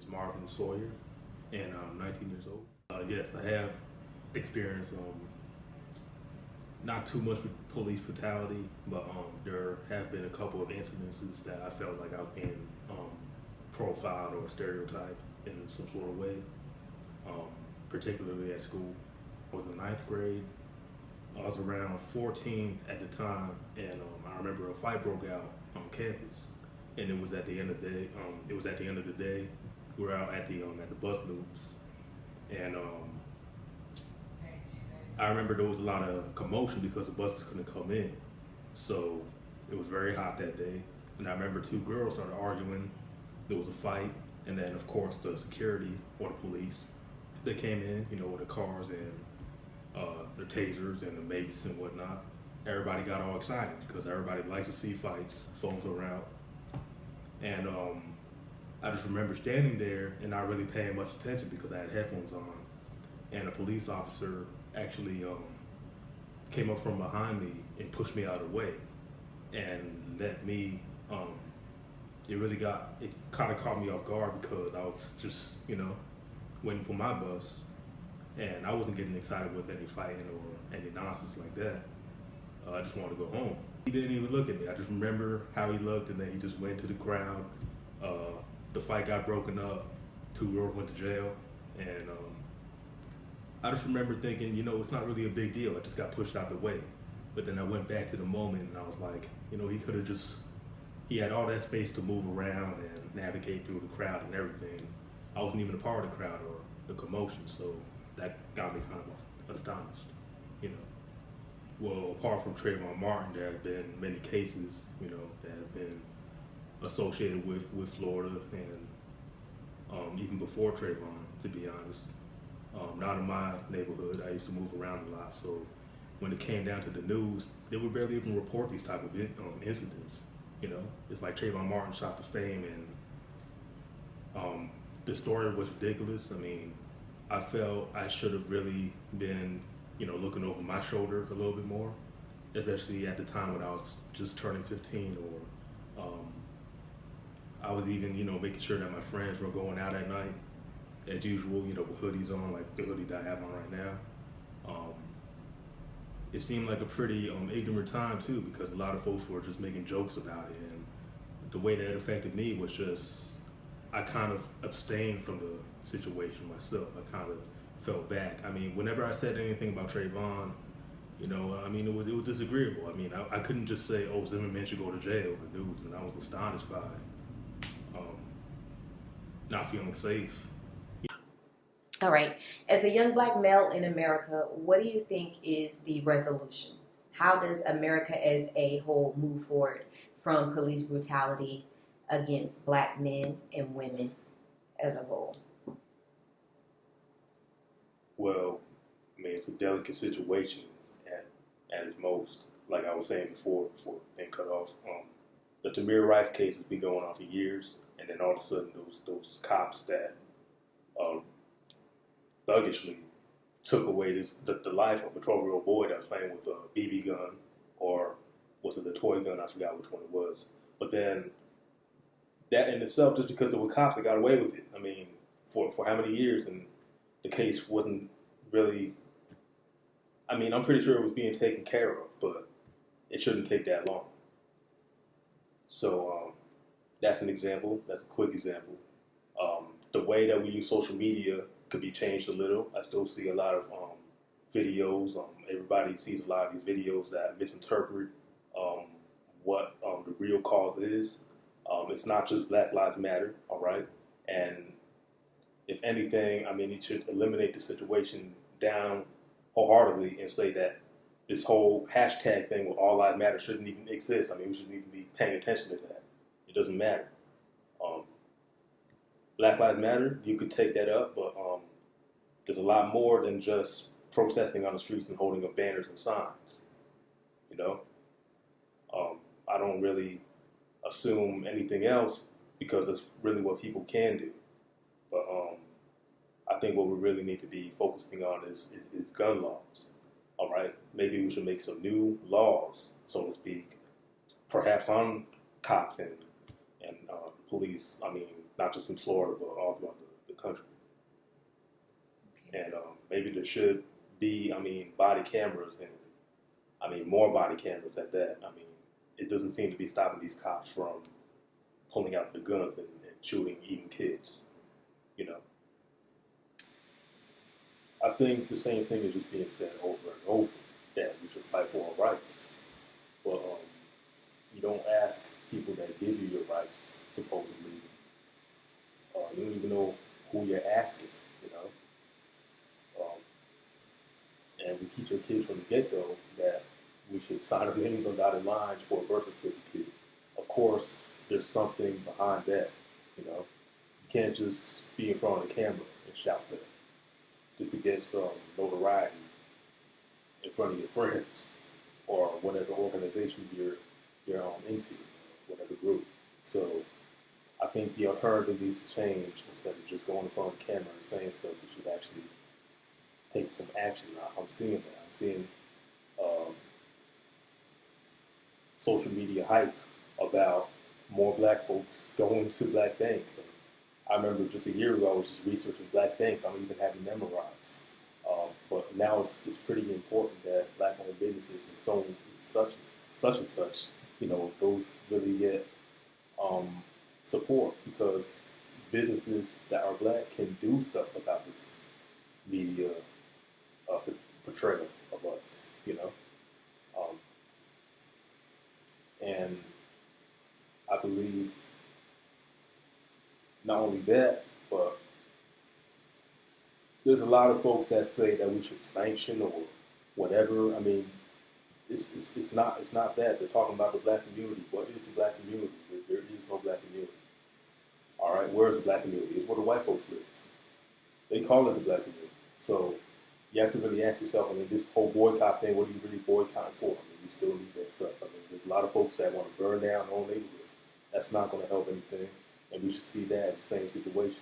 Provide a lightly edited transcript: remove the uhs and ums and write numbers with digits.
is Marvin Sawyer, and I'm 19 years old. Yes, I have experienced not too much with police brutality, but there have been a couple of incidences that I felt like I was being profiled or stereotyped in some sort of way, particularly at school. I was in ninth grade. I was around 14 at the time, and I remember a fight broke out on campus, and it was at the end of the day. We were out at the bus loops, and I remember there was a lot of commotion because the buses couldn't come in. So it was very hot that day, and I remember two girls started arguing. There was a fight, and then of course the security or the police, they came in, with the cars and the tasers and the mace and whatnot. Everybody got all excited because everybody likes to see fights. Phones were out, and I just remember standing there and not really paying much attention because I had headphones on, and a police officer actually came up from behind me and pushed me out of the way and let me, it kind of caught me off guard because I was just, waiting for my bus, and I wasn't getting excited with any fighting or any nonsense like that. I just wanted to go home. He didn't even look at me. I just remember how he looked, and then he just went to the crowd. The fight got broken up. Two girls went to jail, and I just remember thinking, it's not really a big deal. I just got pushed out the way. But then I went back to the moment, and I was like, he could have he had all that space to move around and navigate through the crowd and everything. I wasn't even a part of the crowd or the commotion, so that got me kind of astonished, Well, apart from Trayvon Martin, there have been many cases, that have been associated with Florida, and even before Trayvon, to be honest. Not in my neighborhood. I used to move around a lot, so when it came down to the news, they would barely even report these type of incidents. It's like Trayvon Martin shot to fame, and the story was ridiculous. I mean, I felt I should have really been, looking over my shoulder a little bit more, especially at the time when I was just turning 15, or I was even, making sure that my friends were going out at night as usual, with hoodies on, like the hoodie that I have on right now. It seemed like a pretty ignorant time too, because a lot of folks were just making jokes about it, and the way that it affected me was just, I kind of abstained from the situation myself. I kind of felt back. I mean, whenever I said anything about Trayvon, it was disagreeable. I mean, I couldn't just say, oh, Zimmerman should go to jail in the news, and I was astonished by it. Not feeling safe. All right. As a young black male in America, what do you think is the resolution? How does America as a whole move forward from police brutality against black men and women as a whole? Well, it's a delicate situation at its most. Like I was saying before they cut off. The Tamir Rice case has been going on for years, and then all of a sudden those cops that thuggishly took away the life of a 12-year-old boy that was playing with a BB gun, or was it a toy gun? I forgot which one it was. But then that in itself, just because it was cops that got away with it. I mean, for how many years, and the case wasn't really, I'm pretty sure it was being taken care of, but it shouldn't take that long. So that's an example. That's a quick example. The way that we use social media could be changed a little. I still see a lot of videos. Everybody sees a lot of these videos that misinterpret what the real cause is. It's not just Black Lives Matter, all right? And if anything, it should eliminate the situation down wholeheartedly and say that this whole hashtag thing with All Lives Matter shouldn't even exist. We shouldn't even be paying attention to that. It doesn't matter. Black Lives Matter, you could take that up, but there's a lot more than just protesting on the streets and holding up banners and signs. I don't really assume anything else because that's really what people can do. But I think what we really need to be focusing on is gun laws. All right, maybe we should make some new laws, so to speak, perhaps on cops and police. not just in Florida, but all throughout the country. And maybe there should be, body cameras, and more body cameras at that. It doesn't seem to be stopping these cops from pulling out their guns and shooting even kids, you know. I think the same thing is just being said over and over, that we should fight for our rights. But you don't ask people that give you your rights, supposedly. You don't even know who you're asking, you know. And we teach our kids from the get-go that we should sign our names on dotted lines for a birth certificate. Of course, there's something behind that, you know. You can't just be in front of the camera and shout that just to get some notoriety in front of your friends or whatever organization you're into, whatever group. So I think the alternative needs to change. Instead of just going in front of the camera and saying stuff, we should actually take some action. I'm seeing that. I'm seeing social media hype about more black folks going to black banks. And I remember just a year ago, I was just researching black banks. I don't even have them memorized. But now it's pretty important that black-owned businesses and so such and such, you know, those really get support, because businesses that are black can do stuff about this media portrayal of us, you know. And I believe not only that, but there's a lot of folks that say that we should sanction or whatever. It's not that. They're talking about the black community. What is the black community? There is no black community. All right, where is the black community? It's where the white folks live. They call it the black community. So you have to really ask yourself, this whole boycott thing, what are you really boycotting for? We still need that stuff. There's a lot of folks that want to burn down their own neighborhood. That's not going to help anything, and we should see that as the same situation.